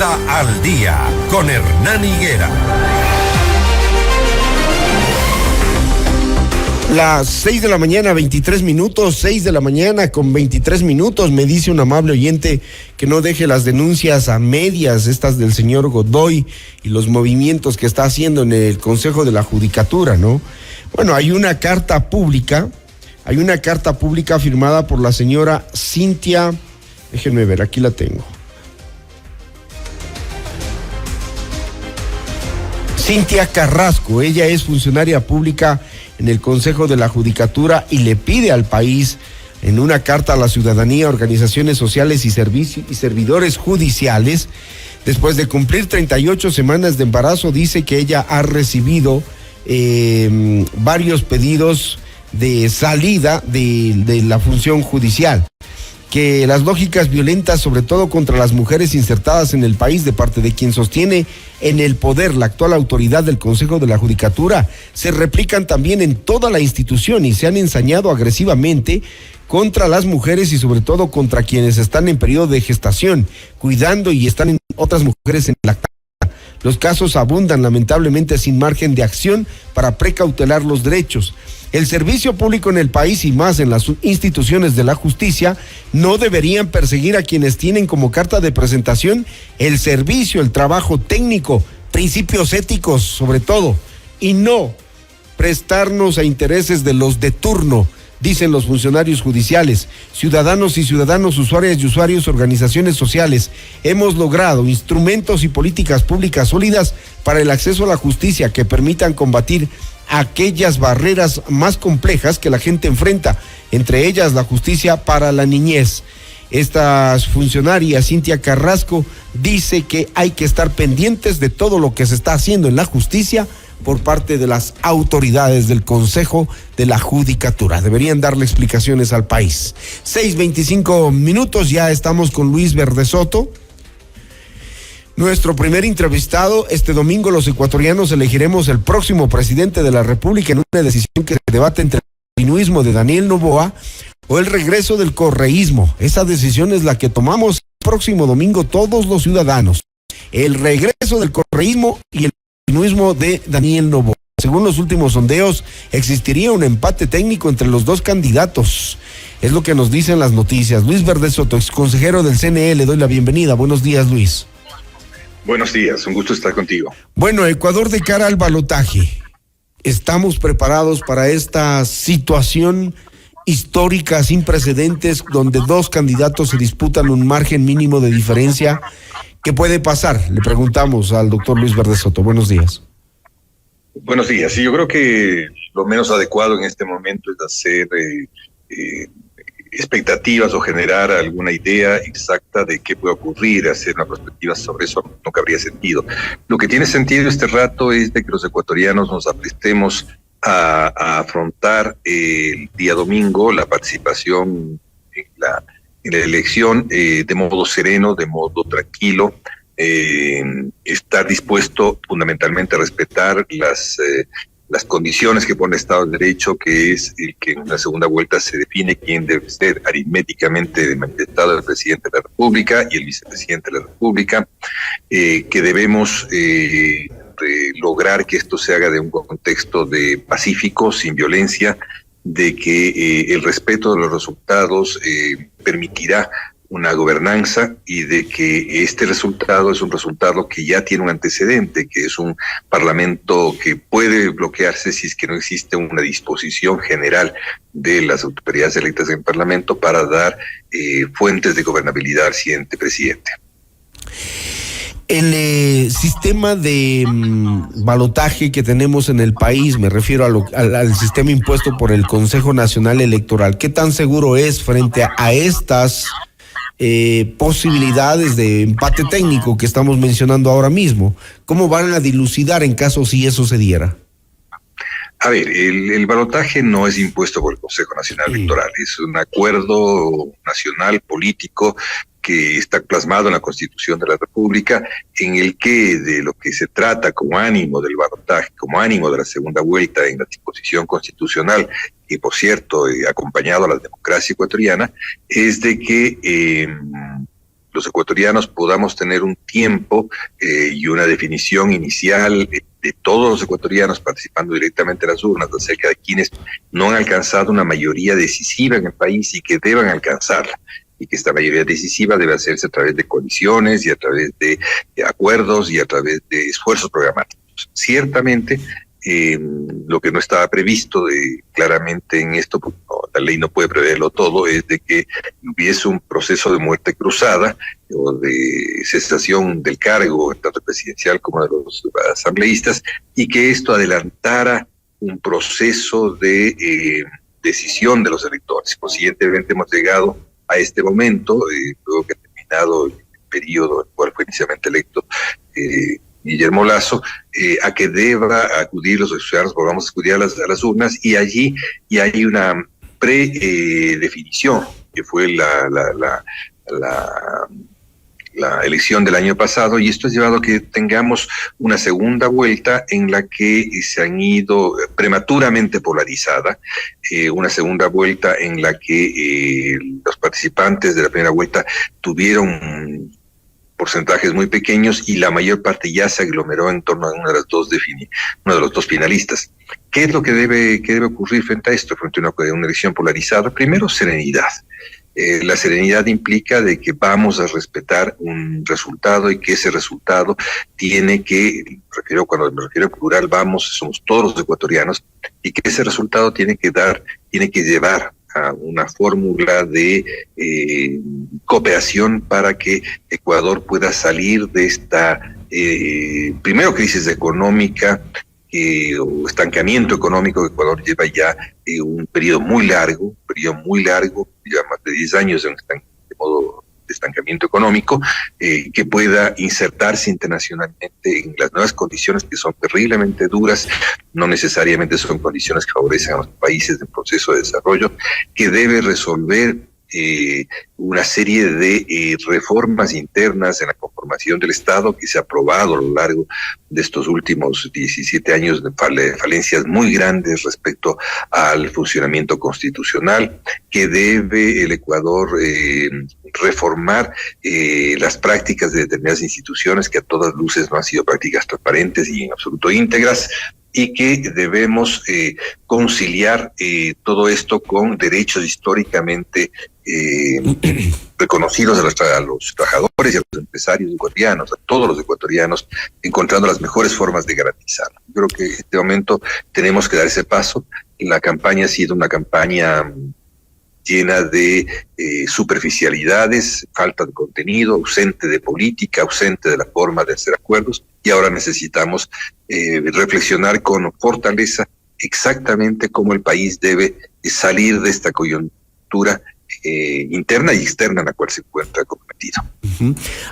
Vida al Día con Hernán Higuera. Las 6 de la mañana, 23 minutos, 6 de la mañana con 23 minutos. Me dice un amable oyente que no deje las denuncias a medias, estas del señor Godoy y los movimientos que está haciendo en el Consejo de la Judicatura, ¿no? Bueno, hay una carta pública firmada por la señora Cintia, déjenme ver, aquí la tengo. Cintia Carrasco, ella es funcionaria pública en el Consejo de la Judicatura y le pide al país, en una carta a la ciudadanía, organizaciones sociales y servidores judiciales, después de cumplir 38 semanas de embarazo, dice que ella ha recibido varios pedidos de salida de la función judicial, que las lógicas violentas, sobre todo contra las mujeres insertadas en el país de parte de quien sostiene en el poder la actual autoridad del Consejo de la Judicatura, se replican también en toda la institución y se han ensañado agresivamente contra las mujeres y sobre todo contra quienes están en periodo de gestación, cuidando y están en otras mujeres en lactancia. Los casos abundan lamentablemente sin margen de acción para precautelar los derechos. El servicio público en el país y más en las instituciones de la justicia no deberían perseguir a quienes tienen como carta de presentación el servicio, el trabajo técnico, principios éticos sobre todo, y no prestarnos a intereses de los de turno, dicen los funcionarios judiciales. Ciudadanos y ciudadanos, usuarias y usuarios, organizaciones sociales, hemos logrado instrumentos y políticas públicas sólidas para el acceso a la justicia que permitan combatir aquellas barreras más complejas que la gente enfrenta, entre ellas la justicia para la niñez. Esta funcionaria, Cintia Carrasco, dice que hay que estar pendientes de todo lo que se está haciendo en la justicia por parte de las autoridades del Consejo de la Judicatura. Deberían darle explicaciones al país. 6:25 minutos, ya estamos con Luis Verdesoto. Nuestro primer entrevistado. Este domingo los ecuatorianos elegiremos el próximo presidente de la República en una decisión que se debate entre el continuismo de Daniel Noboa o el regreso del correísmo. Esa decisión es la que tomamos el próximo domingo todos los ciudadanos. El regreso del correísmo y el continuismo de Daniel Noboa. Según los últimos sondeos, existiría un empate técnico entre los dos candidatos. Es lo que nos dicen las noticias. Luis Verdesoto, exconsejero del CNE, le doy la bienvenida. Buenos días, Luis. Buenos días, un gusto estar contigo. Bueno, Ecuador de cara al balotaje. ¿Estamos preparados para esta situación histórica sin precedentes donde dos candidatos se disputan un margen mínimo de diferencia? ¿Qué puede pasar? Le preguntamos al doctor Luis Verdesoto. Buenos días. Buenos días. Sí, yo creo que lo menos adecuado en este momento es hacer expectativas o generar alguna idea exacta de qué puede ocurrir, hacer una perspectiva sobre eso no cabría sentido. Lo que tiene sentido este rato es de que los ecuatorianos nos aprestemos a afrontar el día domingo la participación en la elección de modo sereno, de modo tranquilo, estar dispuesto fundamentalmente a respetar las condiciones que pone el Estado de Derecho, que es el que en la segunda vuelta se define quién debe ser aritméticamente manifestado el presidente de la República y el vicepresidente de la República, que debemos lograr que esto se haga de un contexto de pacífico, sin violencia, de que el respeto de los resultados permitirá una gobernanza y de que este resultado es un resultado que ya tiene un antecedente, que es un parlamento que puede bloquearse si es que no existe una disposición general de las autoridades electas en el parlamento para dar fuentes de gobernabilidad al siguiente presidente. El sistema de balotaje que tenemos en el país, me refiero al sistema impuesto por el Consejo Nacional Electoral, ¿qué tan seguro es frente a estas posibilidades de empate técnico que estamos mencionando ahora mismo? ¿Cómo van a dilucidar en caso si eso se diera? A ver, el balotaje no es impuesto por el Consejo Nacional Electoral, es un acuerdo nacional político que está plasmado en la Constitución de la República, en el que de lo que se trata como ánimo del balotaje, como ánimo de la segunda vuelta en la disposición constitucional, y por cierto, acompañado a la democracia ecuatoriana, es de que los ecuatorianos podamos tener un tiempo y una definición inicial de todos los ecuatorianos participando directamente en las urnas acerca de quienes no han alcanzado una mayoría decisiva en el país y que deban alcanzarla, y que esta mayoría decisiva debe hacerse a través de coaliciones y a través de acuerdos y a través de esfuerzos programáticos. Ciertamente, lo que no estaba previsto claramente en esto, porque la ley no puede preverlo todo, es de que hubiese un proceso de muerte cruzada o de cesación del cargo, tanto presidencial como de los asambleístas, y que esto adelantara un proceso de decisión de los electores. Consiguientemente hemos llegado a este momento, luego que ha terminado el periodo en el cual fue inicialmente electo Guillermo Lasso, a que deba acudir los ciudadanos, volvamos a acudir a las urnas, y allí y hay una predefinición, que fue la elección del año pasado, y esto ha llevado a que tengamos una segunda vuelta en la que se han ido prematuramente polarizada, una segunda vuelta en la que los participantes de la primera vuelta tuvieron porcentajes muy pequeños y la mayor parte ya se aglomeró en torno a uno de los dos finalistas. ¿Qué es lo que debe ocurrir frente a esto, frente a una elección polarizada? Primero, serenidad. La serenidad implica de que vamos a respetar un resultado y que ese resultado tiene que, cuando me refiero a plural, somos todos los ecuatorianos, y que ese resultado tiene que llevar a una fórmula de cooperación para que Ecuador pueda salir de esta, primero, crisis económica, o estancamiento económico que Ecuador lleva ya un periodo muy largo, ya más de 10 años de modo de estancamiento económico, que pueda insertarse internacionalmente en las nuevas condiciones que son terriblemente duras, no necesariamente son condiciones que favorecen a los países en proceso de desarrollo, que debe resolver una serie de reformas internas en la conformación del Estado que se ha aprobado a lo largo de estos últimos 17 años de falencias muy grandes respecto al funcionamiento constitucional, que debe el Ecuador reformar las prácticas de determinadas instituciones que a todas luces no han sido prácticas transparentes y en absoluto íntegras, y que debemos conciliar todo esto con derechos históricamente reconocidos a los trabajadores y a los empresarios ecuatorianos, a todos los ecuatorianos, encontrando las mejores formas de garantizarlo. Yo creo que en este momento tenemos que dar ese paso. La campaña ha sido una campaña llena de superficialidades, falta de contenido, ausente de política, ausente de la forma de hacer acuerdos, y ahora necesitamos reflexionar con fortaleza exactamente cómo el país debe salir de esta coyuntura interna y externa en la cual se encuentra comprometido.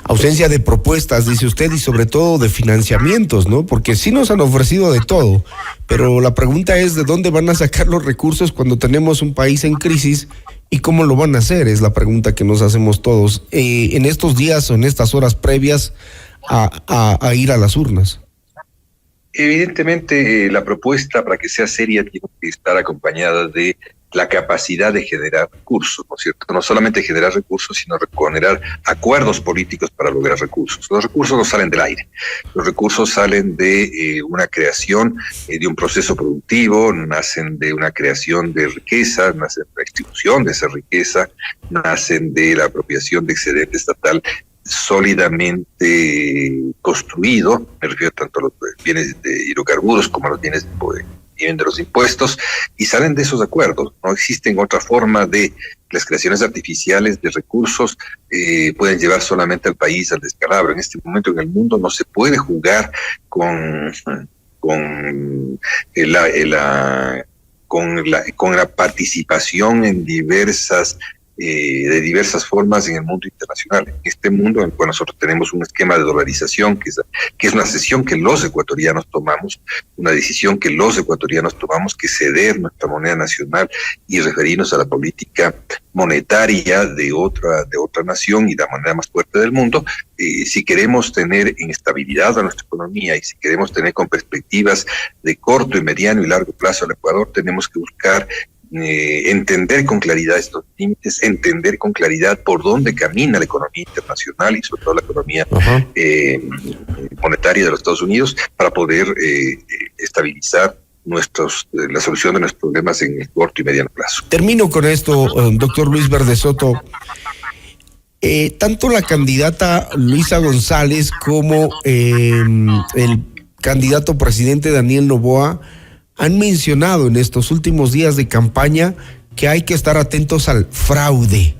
Ausencia de propuestas, dice usted, y sobre todo de financiamientos, ¿no? Porque sí nos han ofrecido de todo, pero la pregunta es de dónde van a sacar los recursos cuando tenemos un país en crisis, y cómo lo van a hacer, es la pregunta que nos hacemos todos en estos días o en estas horas previas a ir a las urnas. Evidentemente, la propuesta, para que sea seria, tiene que estar acompañada de la capacidad de generar recursos, ¿no es cierto? No solamente generar recursos, sino generar acuerdos políticos para lograr recursos. Los recursos no salen del aire. Los recursos salen de una creación de un proceso productivo, nacen de una creación de riqueza, nacen de la distribución de esa riqueza, nacen de la apropiación de excedente estatal sólidamente construido, me refiero tanto a los bienes de hidrocarburos como a los bienes de los impuestos, y salen de esos acuerdos. No existen otra forma de las creaciones artificiales de recursos pueden llevar solamente al país al descalabro. En este momento en el mundo no se puede jugar con la participación en de diversas formas en el mundo internacional. En este mundo en el cual nosotros tenemos un esquema de dolarización que es una decisión que los ecuatorianos tomamos, que ceder nuestra moneda nacional y referirnos a la política monetaria de otra nación y la moneda más fuerte del mundo. Si queremos tener en estabilidad a nuestra economía y si queremos tener con perspectivas de corto y mediano y largo plazo al Ecuador, tenemos que buscar entender con claridad estos límites, entender con claridad por dónde camina la economía internacional y sobre todo la economía monetaria de los Estados Unidos para poder estabilizar la solución de nuestros problemas en el corto y mediano plazo. Termino con esto, doctor Luis Verde Soto. Tanto la candidata Luisa González como el candidato presidente Daniel Noboa han mencionado en estos últimos días de campaña que hay que estar atentos al fraude.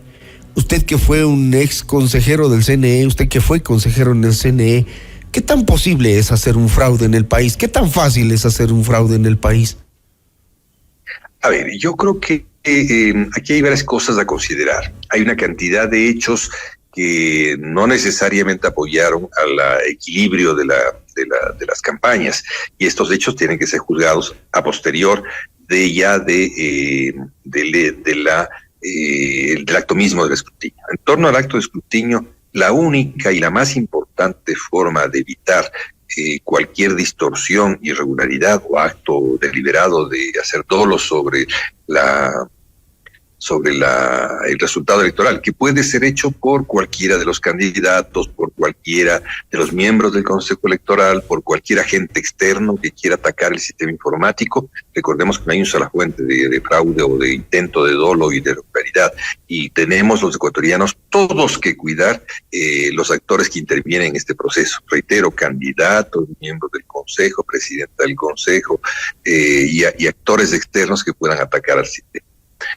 Usted que fue un ex consejero del CNE, usted que fue consejero en el CNE, ¿qué tan posible es hacer un fraude en el país? ¿Qué tan fácil es hacer un fraude en el país? A ver, yo creo que aquí hay varias cosas a considerar. Hay una cantidad de hechos que no necesariamente apoyaron al equilibrio de las campañas, y estos hechos tienen que ser juzgados a posterior del acto mismo del escrutinio. En torno al acto de escrutinio, la única y la más importante forma de evitar cualquier distorsión, irregularidad o acto deliberado de hacer dolo sobre el resultado electoral, que puede ser hecho por cualquiera de los candidatos, por cualquiera de los miembros del Consejo Electoral, por cualquier agente externo que quiera atacar el sistema informático. Recordemos que no hay una sola fuente de fraude o de intento de dolo y de irregularidad, y tenemos los ecuatorianos todos que cuidar los actores que intervienen en este proceso. Reitero, candidatos, miembros del Consejo, presidenta del Consejo y actores externos que puedan atacar al sistema.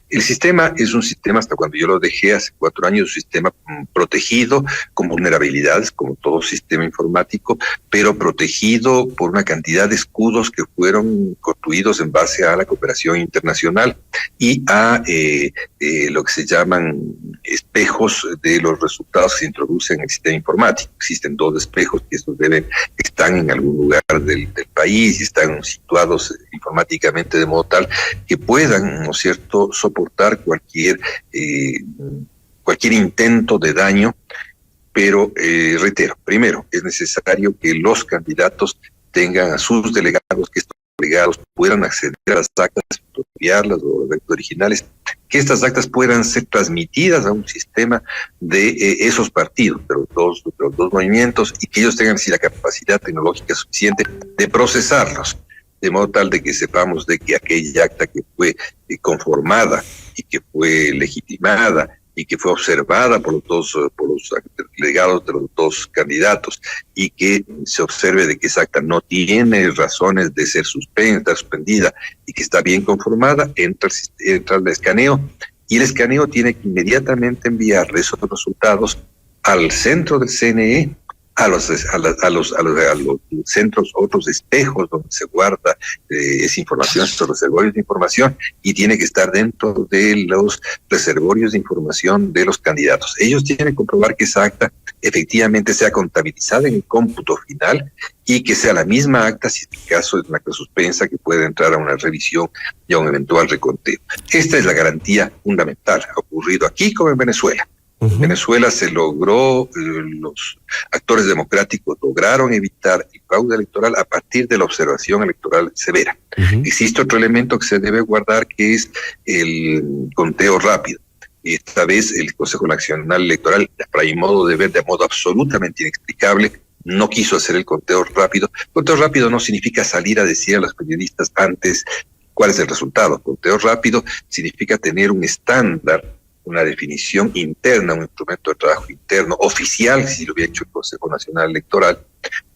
El sistema es un sistema, hasta cuando yo lo dejé hace 4 años, un sistema protegido con vulnerabilidades, como todo sistema informático, pero protegido por una cantidad de escudos que fueron construidos en base a la cooperación internacional y a lo que se llaman espejos de los resultados que se introducen en el sistema informático. Existen 2 espejos que están en algún lugar del país y están situados informáticamente de modo tal que puedan, ¿no es cierto?, soportar cualquier intento de daño, pero reitero, primero es necesario que los candidatos tengan a sus delegados, que estos delegados puedan acceder a las actas, fotocopiarlas o las actas originales, que estas actas puedan ser transmitidas a un sistema de esos partidos, de los dos movimientos, y que ellos tengan así la capacidad tecnológica suficiente de procesarlos, de modo tal de que sepamos de que aquella acta que fue conformada y que fue legitimada y que fue observada por los delegados de los 2 candidatos, y que se observe de que esa acta no tiene razones de ser suspendida y que está bien conformada, entra el escaneo, y el escaneo tiene que inmediatamente enviarle esos resultados al centro del CNE, a los centros, otros espejos donde se guarda esa información, estos reservorios de información, y tiene que estar dentro de los reservorios de información de los candidatos. Ellos tienen que comprobar que esa acta efectivamente sea contabilizada en el cómputo final y que sea la misma acta, si en caso es una acta suspensa, que pueda entrar a una revisión y a un eventual reconteo. Esta es la garantía fundamental. Ha ocurrido aquí como en Venezuela. En Venezuela se logró, los actores democráticos lograron evitar el fraude electoral a partir de la observación electoral severa. Existe otro elemento que se debe guardar, que es el conteo rápido. Esta vez el Consejo Nacional Electoral, para mi modo de ver, de modo absolutamente inexplicable, no quiso hacer el conteo rápido. Conteo rápido no significa salir a decir a los periodistas antes cuál es el resultado. Conteo rápido significa tener un estándar, una definición interna, un instrumento de trabajo interno, oficial, si lo hubiera hecho el Consejo Nacional Electoral,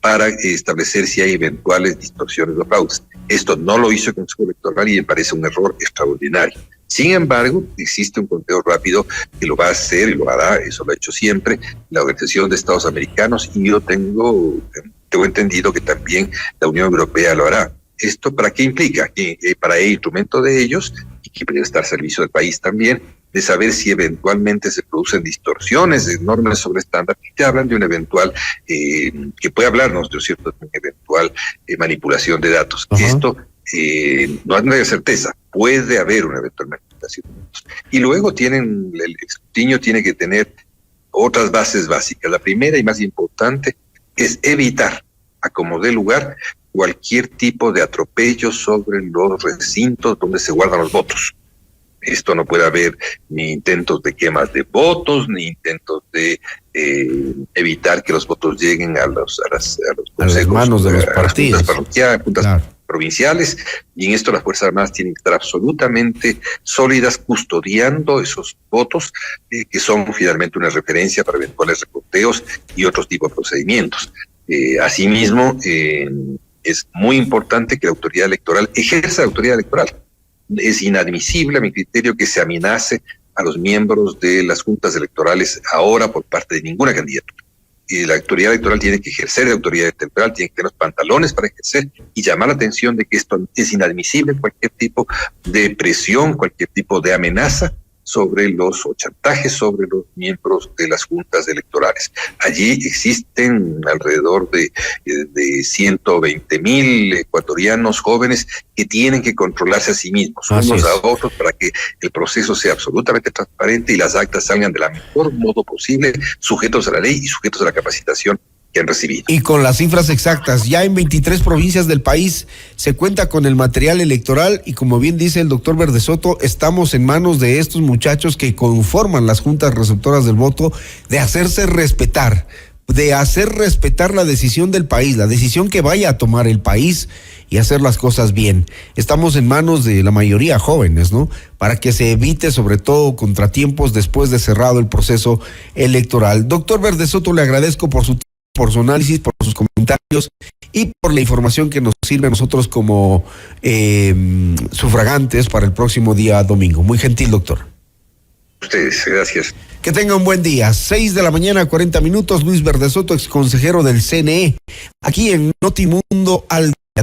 para establecer si hay eventuales distorsiones o fraudes. Esto no lo hizo el Consejo Electoral y me parece un error extraordinario. Sin embargo, existe un conteo rápido que lo va a hacer y lo hará, eso lo ha hecho siempre la Organización de Estados Americanos, y yo tengo entendido que también la Unión Europea lo hará. ¿Esto para qué implica? Que para el instrumento de ellos, y que puede estar al servicio del país también, de saber si eventualmente se producen distorsiones de normas sobre estándar, que hablan de un eventual, que puede hablarnos de una eventual manipulación de datos. Esto no hay certeza, puede haber una eventual manipulación de datos. Y luego el escrutinio tiene que tener otras bases básicas. La primera y más importante es evitar, a como dé lugar, cualquier tipo de atropello sobre los recintos donde se guardan los votos. Esto no puede haber ni intentos de quemas de votos, ni intentos de evitar que los votos lleguen a los consejos, manos de los a partidos, las juntas claro, provinciales, y en esto las Fuerzas Armadas tienen que estar absolutamente sólidas custodiando esos votos, que son finalmente una referencia para eventuales reconteos y otros tipos de procedimientos. Asimismo, es muy importante que la autoridad electoral ejerza la autoridad electoral. Es inadmisible, a mi criterio, que se amenace a los miembros de las juntas electorales ahora por parte de ninguna candidatura. Y la autoridad electoral tiene que ejercer la autoridad electoral, tiene que tener los pantalones para ejercer y llamar la atención de que esto es inadmisible, cualquier tipo de presión, cualquier tipo de amenaza sobre o chantajes sobre los miembros de las juntas electorales. Allí existen alrededor de 120,000 ecuatorianos jóvenes que tienen que controlarse a sí mismos, unos a otros, para que el proceso sea absolutamente transparente y las actas salgan de la mejor modo posible, sujetos a la ley y sujetos a la capacitación que han recibido. Y con las cifras exactas, ya en 23 provincias del país se cuenta con el material electoral y, como bien dice el doctor Verdesoto, estamos en manos de estos muchachos que conforman las juntas receptoras del voto, de hacerse respetar, de hacer respetar la decisión del país, la decisión que vaya a tomar el país y hacer las cosas bien. Estamos en manos de la mayoría jóvenes, ¿no? Para que se evite sobre todo contratiempos después de cerrado el proceso electoral. Doctor Verdesoto, le agradezco por su análisis, por sus comentarios y por la información que nos sirve a nosotros como sufragantes para el próximo día domingo. Muy gentil, doctor. Ustedes, gracias. Que tenga un buen día. 6:40 a.m, Luis Verdesoto, ex consejero del CNE, aquí en Notimundo al